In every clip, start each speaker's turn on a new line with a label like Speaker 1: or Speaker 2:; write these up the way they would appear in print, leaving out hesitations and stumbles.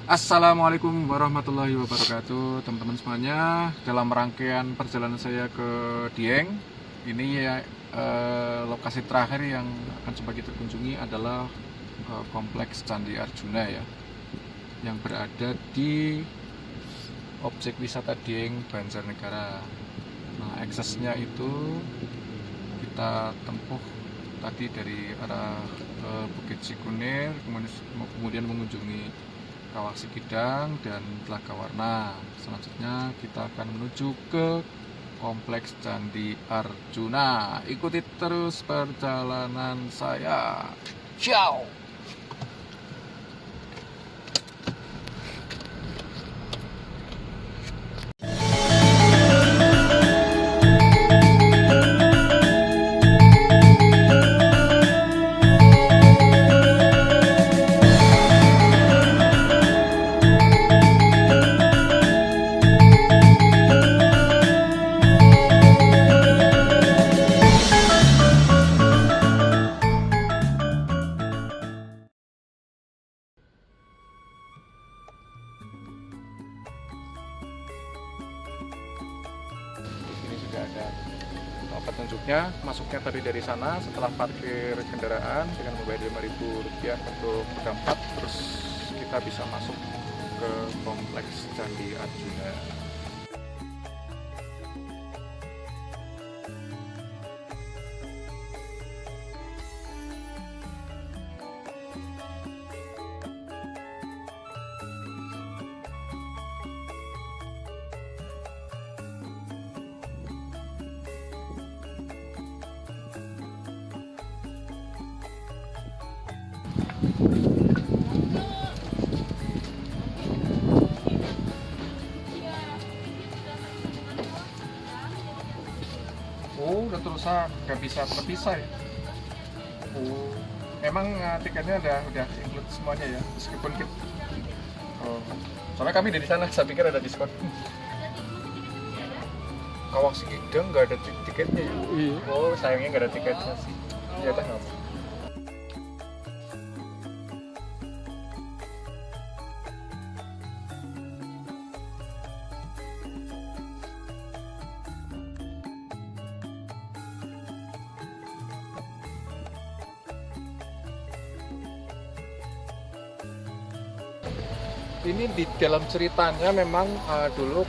Speaker 1: Assalamualaikum warahmatullahi wabarakatuh, teman-teman semuanya. Dalam rangkaian perjalanan saya ke Dieng, ini ya lokasi terakhir yang akan coba kita kunjungi adalah kompleks Candi Arjuna ya, yang berada di objek wisata Dieng, Banjarnegara. Nah, aksesnya itu kita tempuh tadi dari arah Bukit Cikunir, kemudian mengunjungi Kawah Sikidang dan Telaga Warna. Selanjutnya kita akan menuju ke kompleks Candi Arjuna. Ikuti terus perjalanan saya. Ciao. Ini sudah ada petunjuknya. Masuknya tadi dari sana setelah parkir kendaraan dengan membayar Rp5.000 untuk roda 4, terus kita bisa masuk ke kompleks Candi Arjuna. Oh, udah terusan, nggak bisa terpisah ya. Oh, emang tiketnya udah include semuanya ya, meskipun kita. Oh, soalnya kami dari sana, saya pikir ada diskon. Kawah Sikidang nggak ada tiketnya ya? Iya. Oh, sayangnya nggak ada tiketnya sih. Ya udah nggak apa. Ini di dalam ceritanya memang dulu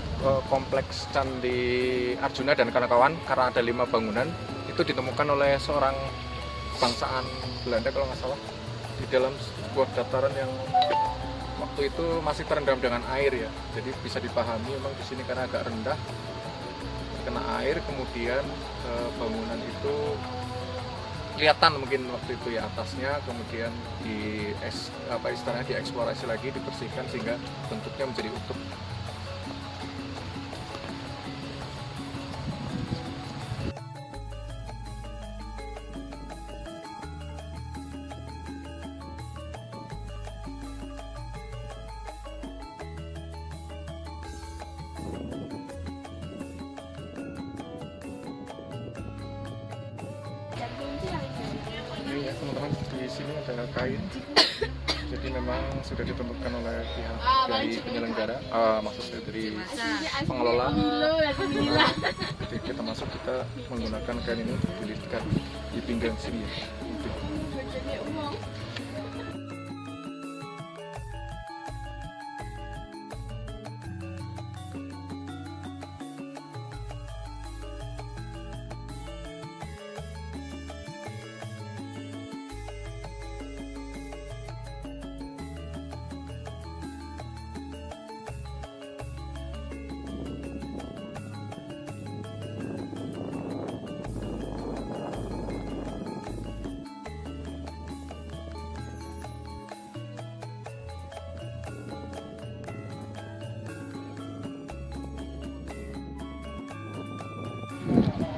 Speaker 1: kompleks Candi Arjuna dan kawan-kawan, karena ada 5 bangunan, itu ditemukan oleh seorang bangsaan Belanda kalau nggak salah, di dalam sebuah dataran yang waktu itu masih terendam dengan air ya. Jadi bisa dipahami memang di sini karena agak rendah, kena air, kemudian bangunan itu kelihatan mungkin waktu itu ya atasnya, kemudian istilahnya dieksplorasi lagi, dibersihkan sehingga bentuknya menjadi utuh. Ini ya teman-teman, di sini ada kain. Jadi memang sudah ditentukan oleh pihak dari penyelenggara, maksudnya dari pengelola. Jadi kita masuk, kita menggunakan kain ini untuk dililitkan di pinggang sini ya.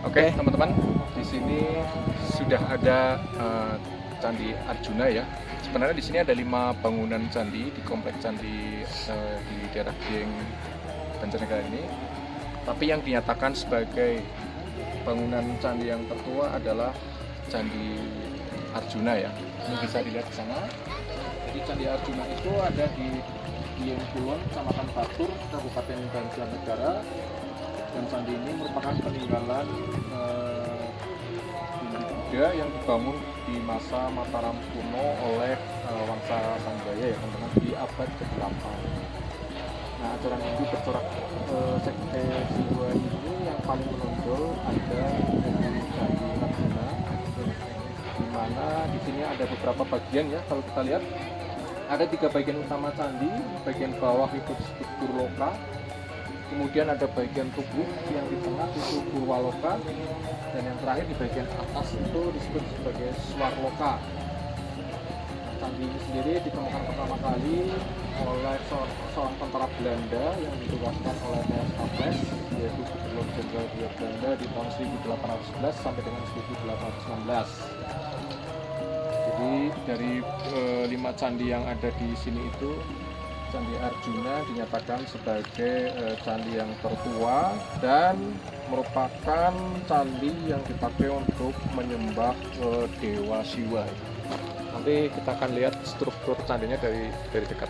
Speaker 1: Oke, teman-teman, di sini sudah ada Candi Arjuna ya. Sebenarnya di sini ada 5 bangunan candi di kompleks candi di daerah Dieng, Banjarnegara ini. Tapi yang dinyatakan sebagai bangunan candi yang tertua adalah Candi Arjuna ya. Ini bisa dilihat di sana. Jadi Candi Arjuna itu ada di Dieng Kulon, Kecamatan Batur, Kabupaten Banjarnegara. Dan candi ini merupakan peninggalan Buddha yang dibangun di masa Mataram kuno oleh Wangsa Sanjaya ya teman-teman, di abad ke-8. Nah, ajaran Hindu bercorak sekte Siwa ini yang paling menonjol ada dari Candi Arjuna, di mana di sini ada beberapa bagian ya. Kalau kita lihat ada 3 bagian utama candi. Bagian bawah itu disebut Purloka, kemudian ada bagian tubuh yang di tengah itu Purwaloka, dan yang terakhir di bagian atas itu disebut sebagai Swarloka. Candi ini sendiri ditemukan pertama kali oleh seorang tentara Belanda yang ditugaskan oleh Staples, yaitu Gubernur Jenderal Belanda di tahun 1811 sampai dengan 1816. Jadi dari 5 candi yang ada di sini itu, Candi Arjuna dinyatakan sebagai candi yang tertua dan merupakan candi yang dipakai untuk menyembah Dewa Siwa. Nanti kita akan lihat struktur candinya dari dekat.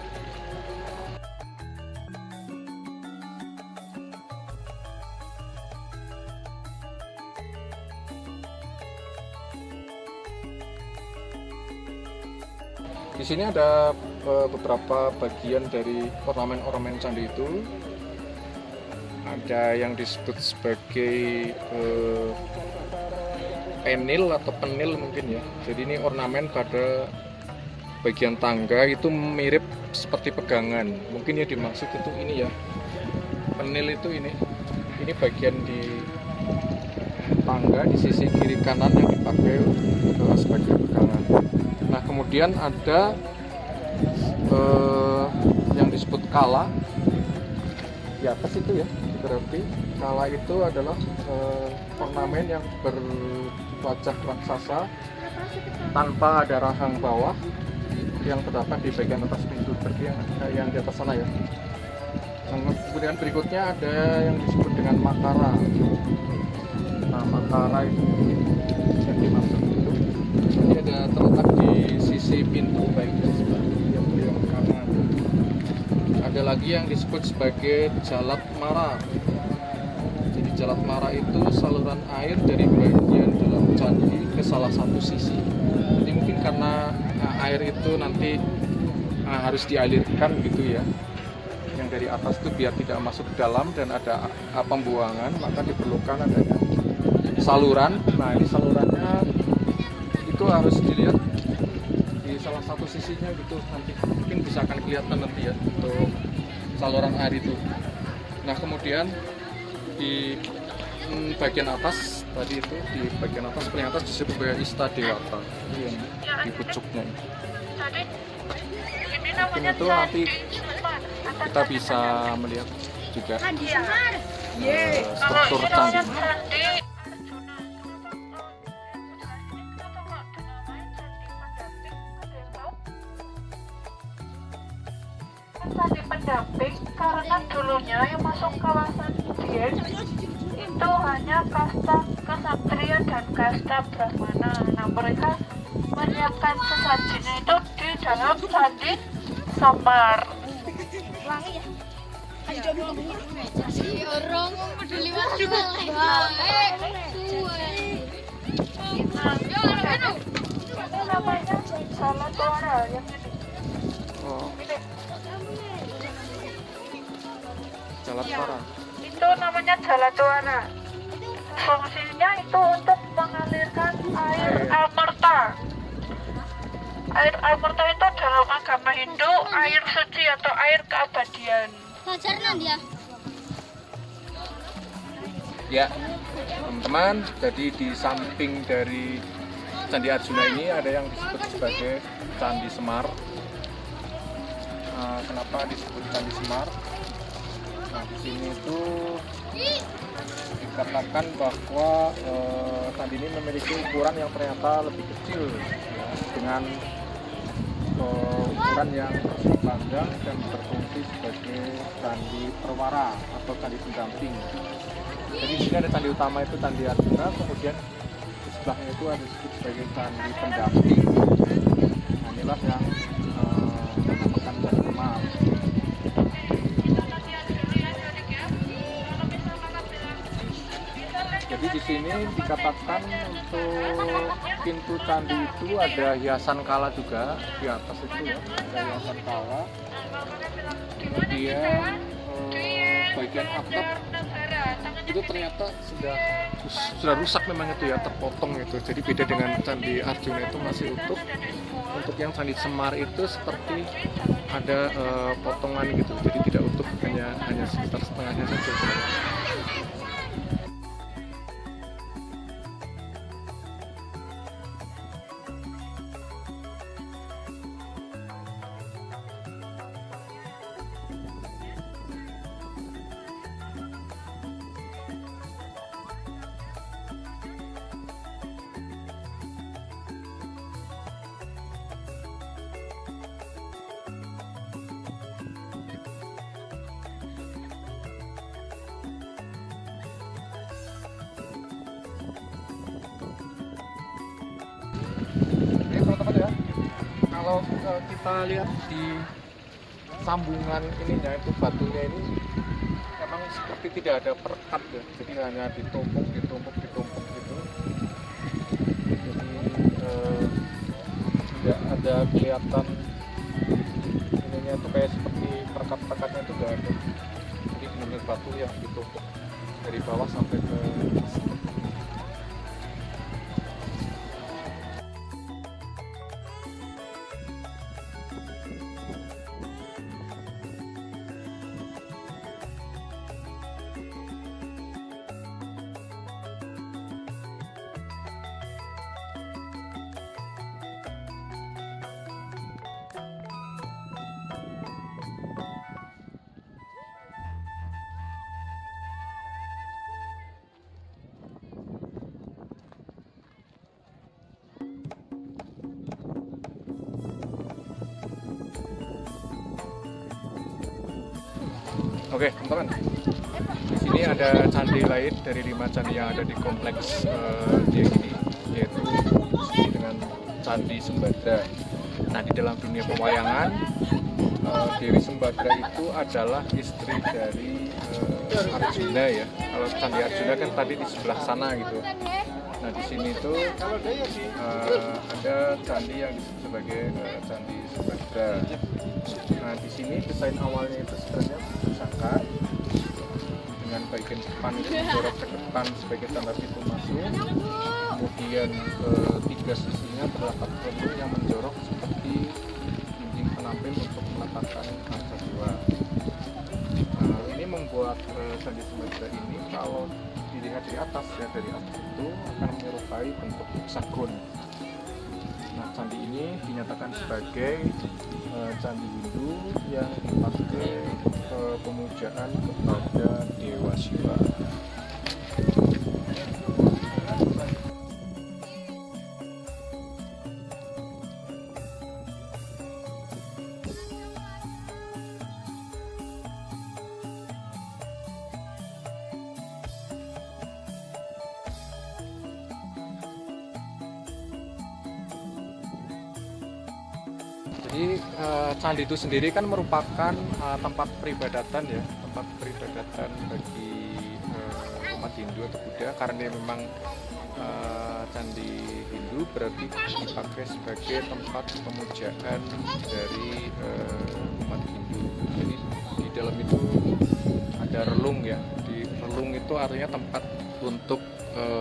Speaker 1: Di sini ada beberapa bagian dari ornamen-ornamen candi itu. Ada yang disebut sebagai penil atau penil mungkin ya. Jadi ini ornamen pada bagian tangga itu mirip seperti pegangan. Mungkin ya dimaksud itu ini ya. Penil itu ini bagian di tangga di sisi kiri kanan yang dipakai sebagai pegangan. Nah, kemudian ada yang disebut kala di atas itu ya. Berarti kala itu adalah ornamen yang berwajah raksasa tanpa ada rahang bawah yang terdapat di bagian atas pintu, seperti yang di atas sana ya. Kemudian berikutnya ada yang disebut dengan makara. Nah, makara itu yang dimaksud itu ini ada terletak di sisi pintu baik di sebelah kiri yang kanan. Ada lagi yang disebut sebagai jalat mara. Jadi jalat mara itu saluran air dari bagian dalam candi ke salah satu sisi. Jadi mungkin karena air itu nanti harus dialirkan gitu ya, yang dari atas itu biar tidak masuk ke dalam dan ada pembuangan, maka diperlukan adanya saluran. Nah, ini salurannya itu harus dilihat di salah satu sisinya gitu, nanti mungkin bisa akan kelihatan nanti ya untuk saluran air itu. Nah, kemudian di bagian atas tadi itu, di bagian atas paling atas disebut sebagai Ista Dewata, itu yang di pucuknya. Mungkin itu nanti kita bisa melihat juga struktur candi.
Speaker 2: Candi pendamping karena dulunya yang masuk kawasan Dieng itu hanya kasta kesatria dan kasta brahmana. Nah, mereka menyiapkan sesajinya itu di dalam candi Semar.
Speaker 3: Orang peduli waktu.
Speaker 2: Itu namanya Salatuara yang ini.
Speaker 1: Oh, jalat mara.
Speaker 2: Itu namanya Jalatuara. Fungsinya itu untuk mengalirkan air amerta. Air amerta itu dalam agama Hindu air suci atau air keabadian.
Speaker 1: Ya, teman-teman, jadi di samping dari Candi Arjuna ini ada yang disebut sebagai Candi Semar. Kenapa disebut Candi Semar? Nah, di sini itu dikatakan bahwa candi ini memiliki ukuran yang ternyata lebih kecil ya, dengan ukuran yang bersih panjang dan berfungsi sebagai candi perwara atau candi pendamping. Jadi di sini ada candi utama itu Candi Arjuna, kemudian di sebelahnya itu ada disebut sebagai candi pendamping. Nah, inilah yang merupakan Candi Semar. sini dikatakan untuk pintu candi itu ada hiasan kala juga di atas itu ya, ada hiasan kala. Kemudian bagian atap itu ternyata sudah rusak memang itu ya, terpotong itu. Jadi beda dengan Candi Arjuna itu masih utuh. Untuk yang Candi Semar itu seperti ada potongan gitu, jadi tidak utuh, hanya sekitar setengahnya saja. Ini teman-teman ya, kalau kita lihat di sambungan ininya itu batunya ini memang seperti tidak ada perekat ya, jadi hanya ditumpuk gitu. Jadi tidak ada kelihatan ininya itu kayak seperti perekat-perekatnya itu tidak ada. Jadi benar-benar batu yang ditumpuk dari bawah sampai ke atas. Oke, teman-teman. Di sini ada candi lain dari 5 candi yang ada di kompleks Dieng ini, yaitu dengan Candi Sembadra. Nah, di dalam dunia pewayangan, Dewi Sembadra itu adalah istri dari Arjuna ya. Kalau Candi Arjuna kan tadi di sebelah sana gitu. Nah, di sini itu ada candi yang disebut sebagai Candi Sembadra. Nah, di sini desain awalnya itu sebenarnya pusaka dengan bagian depan itu dicoret ke depan sebagai tanda pintu masuk. Kemudian 3 sisinya terdapat peluru yang menjorok seperti dinding penampil untuk meletakkan kaca dewa. Nah, ini membuat Candi Sembadra ini kalau dilihat di atas ya, dari atas itu akan menyerupai bentuk heksagon. Nah, candi ini dinyatakan sebagai candi Hindu yang dipakai pemujaan kepada Dewa Siwa. Jadi candi itu sendiri kan merupakan tempat peribadatan ya, tempat peribadatan bagi umat Hindu atau Buddha, karena memang candi Hindu berarti dipakai sebagai tempat pemujaan dari umat Hindu. Jadi di dalam itu ada relung ya, di relung itu artinya tempat untuk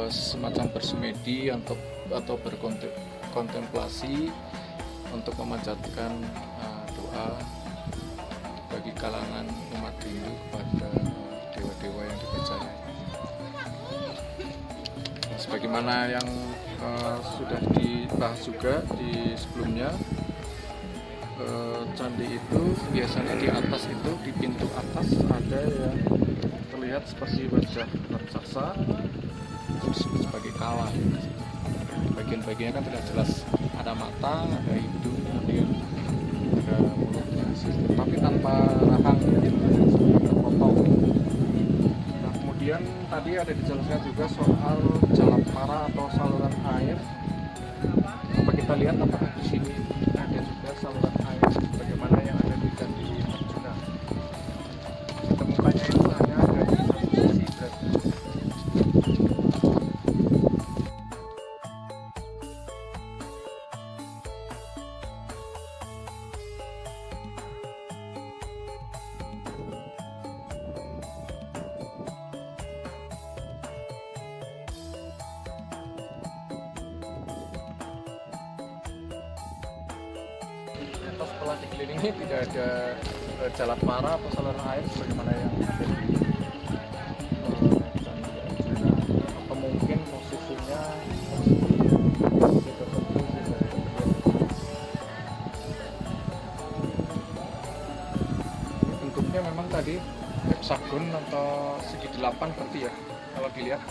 Speaker 1: semacam bersemedi atau berkontemplasi untuk memanjatkan doa bagi kalangan umat Hindu kepada dewa-dewa yang dipercaya. Nah, sebagaimana yang sudah dibahas juga di sebelumnya, candi itu biasanya di atas itu, di pintu atas ada yang terlihat seperti wajah raksasa, disebut sebagai kala. Bagian-bagiannya kan tidak jelas, ada mata, ada hidung, kemudian ada mulutnya, tapi tanpa rahang, terpotong. Nah, kemudian tadi ada dijelaskan juga soal jalapara atau saluran air. Coba kita lihat apakah di sini ada juga saluran air bagaimana yang ada di Candi Arjuna. Ditemukannya itu hanya ada di satu sisi berarti. Ternyata setelah dikelilingi tidak ada jalan para atau saluran air sebagaimana yang ada di Candi Arjuna, atau mungkin posisinya masih tertentu tidak terlihat. Ini bentuknya memang tadi heksagon atau segi 8 berarti ya kalau dilihat.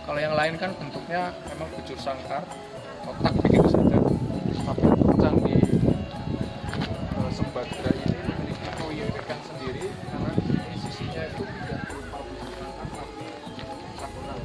Speaker 1: Kalau yang lain kan bentuknya memang bujur sangkar, kotak begitu saja. Tapi untuk candi Sembadra ini memiliki keunikan sendiri karena di sini sisinya itu tidak berupa bujur sangkar tapi heksagonal.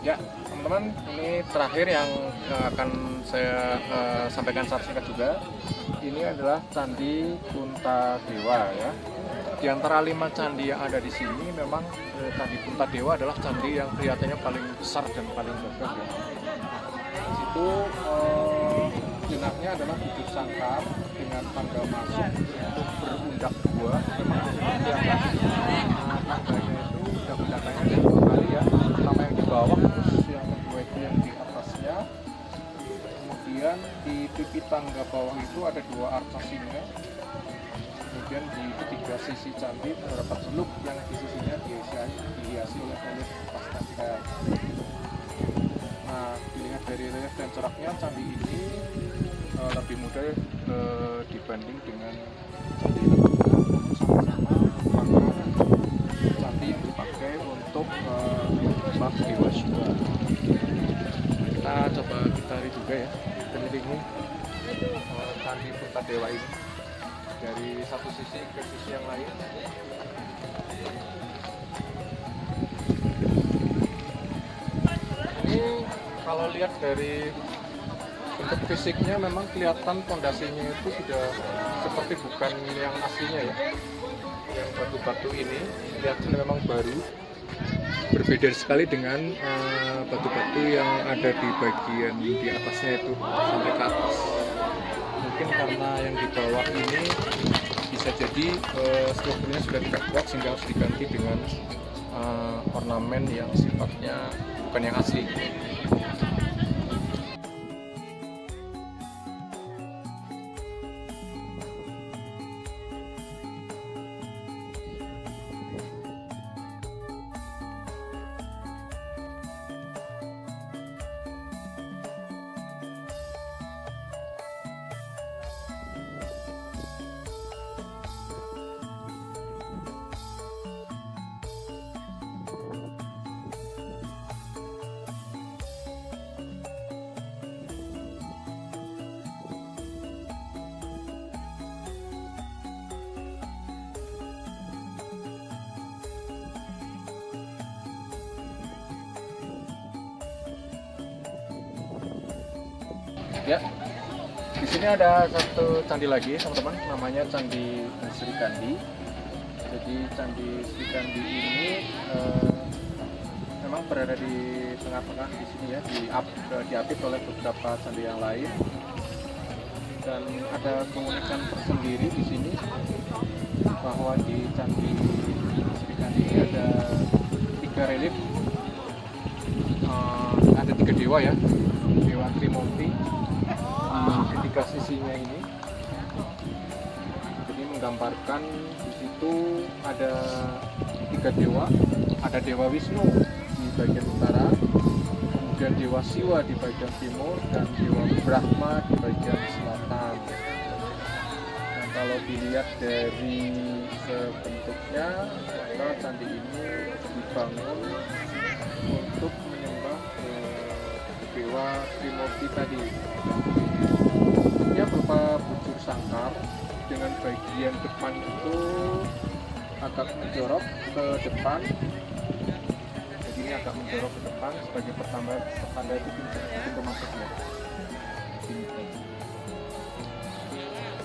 Speaker 1: Ya, teman-teman, ini terakhir yang akan saya sampaikan secara singkat juga. Ini adalah Candi Puntadewa ya. Di antara 5 candi yang ada di sini, memang Candi Puntadewa adalah candi yang kelihatannya paling besar dan paling gagah ya. Di situ jenaknya adalah bujur sangkar dengan tangga masuk untuk berundak 2. Memang kelihatan tangganya itu udah undaknya ada 2 kali ya. Pertama yang di bawah, terus yang kedua itu yang di atasnya. Kemudian di pipi tangga bawah itu ada 2 arca singa. Kemudian di ketiga sisi candi terdapat seluk yang di sisinya dihiasi oleh relief Pasca. Nah, dilihat dari relief dan coraknya, candi ini lebih mudah dibanding dengan candi sama-sama merupakan candi yang dipakai untuk menyembah Dewa Shiva. Kita coba kita lihat juga ya, kelilingi Candi Puntadewa ini dari satu sisi ke sisi yang lain. Ini kalau lihat dari bentuk fisiknya memang kelihatan pondasinya itu sudah seperti bukan yang aslinya ya. Yang batu-batu ini kelihatan memang baru, berbeda sekali dengan batu-batu yang ada di bagian di atasnya itu sampai ke atas. Mungkin karena yang di bawah ini bisa jadi strukturnya sudah tidak kuat sehingga harus diganti dengan ornamen yang sifatnya bukan yang asli. Ya, di sini ada satu candi lagi teman-teman, namanya Candi Sri Kandi. Jadi Candi Sri Kandi ini memang berada di tengah-tengah di sini ya, diapit oleh beberapa candi yang lain. Dan ada keunikan tersendiri di sini bahwa di Candi Sri Kandi ini ada 3 relief, ada 3 dewa ya, Dewa Trimurti. Di 3 sisinya ini, jadi menggambarkan di situ ada 3 dewa, ada Dewa Wisnu di bagian utara, kemudian Dewa Siwa di bagian timur, dan Dewa Brahma di bagian selatan. Nah, kalau dilihat dari bentuknya, maka candi ini dibangun untuk menyembah Dewa Trimurti tadi. Dia berupa bujur sangkar dengan bagian depan itu agak menjorok ke depan. Jadi ini agak menjorok ke depan sebagai pertanda itu pintu masuknya.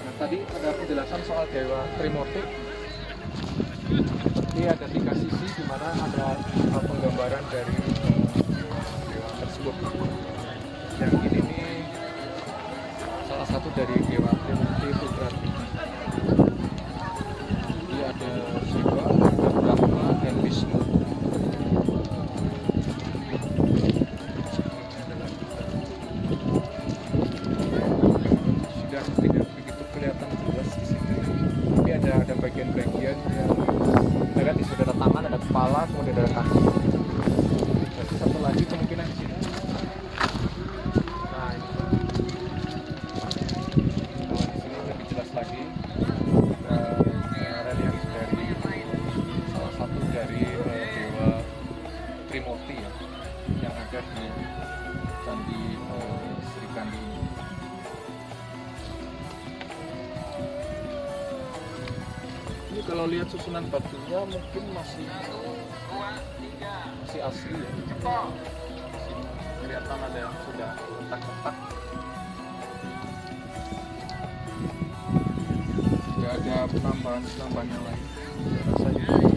Speaker 1: Nah, tadi ada penjelasan soal Dewa Trimurti. Seperti ada 3 sisi di mana ada penggambaran dari dewa tersebut. Yang ini nih salah satu dari Dewa Trimurti Putra. Jadi ada Siwa, ada Brahma, dan Wisnu. Sudah tidak begitu kelihatan jelas di sini. Tapi ada bagian-bagian yang ada di saudara tangan, ada kepala, kemudian ada kaki. Dan satu lagi kemungkinan di sini. Nah, ini. Kalau di sini lebih jelas lagi. Relief dari salah satu dari Dewa Trimurti ya, yang ada di Candi Sri Kandi ini. Ini kalau lihat susunan batunya mungkin masih asli ya. Masih kelihatan ada yang sudah retak-retak. Tidak ada penambahan yang lain. Rasanya.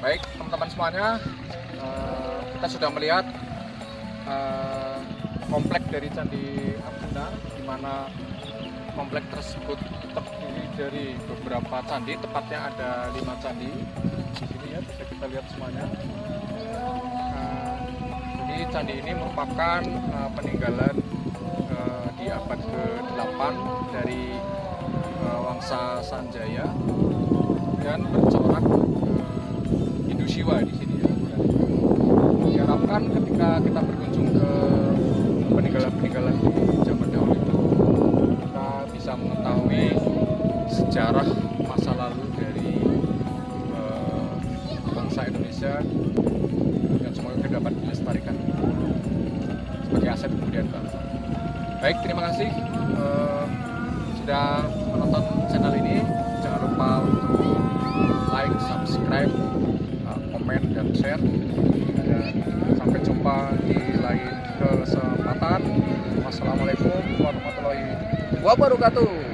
Speaker 1: Baik teman-teman semuanya, kita sudah melihat komplek dari Candi Arjuna, di mana komplek tersebut terdiri dari beberapa candi, tepatnya ada 5 candi. Di sini ya bisa kita lihat semuanya. Jadi candi ini merupakan peninggalan di abad ke-8 dari Wangsa Sanjaya dan bercorak Siwa di sini ya. Diharapkan ketika kita berkunjung ke peninggalan-peninggalan di zaman dahulu itu, kita bisa mengetahui sejarah masa lalu dari bangsa Indonesia, dan semoga dapat dilestarikan sebagai aset kemudian bangsa. Baik, terima kasih sudah menonton channel ini. Jangan lupa untuk like, subscribe, komen, dan share. Dan sampai jumpa di lain kesempatan. Wassalamualaikum warahmatullahi wabarakatuh.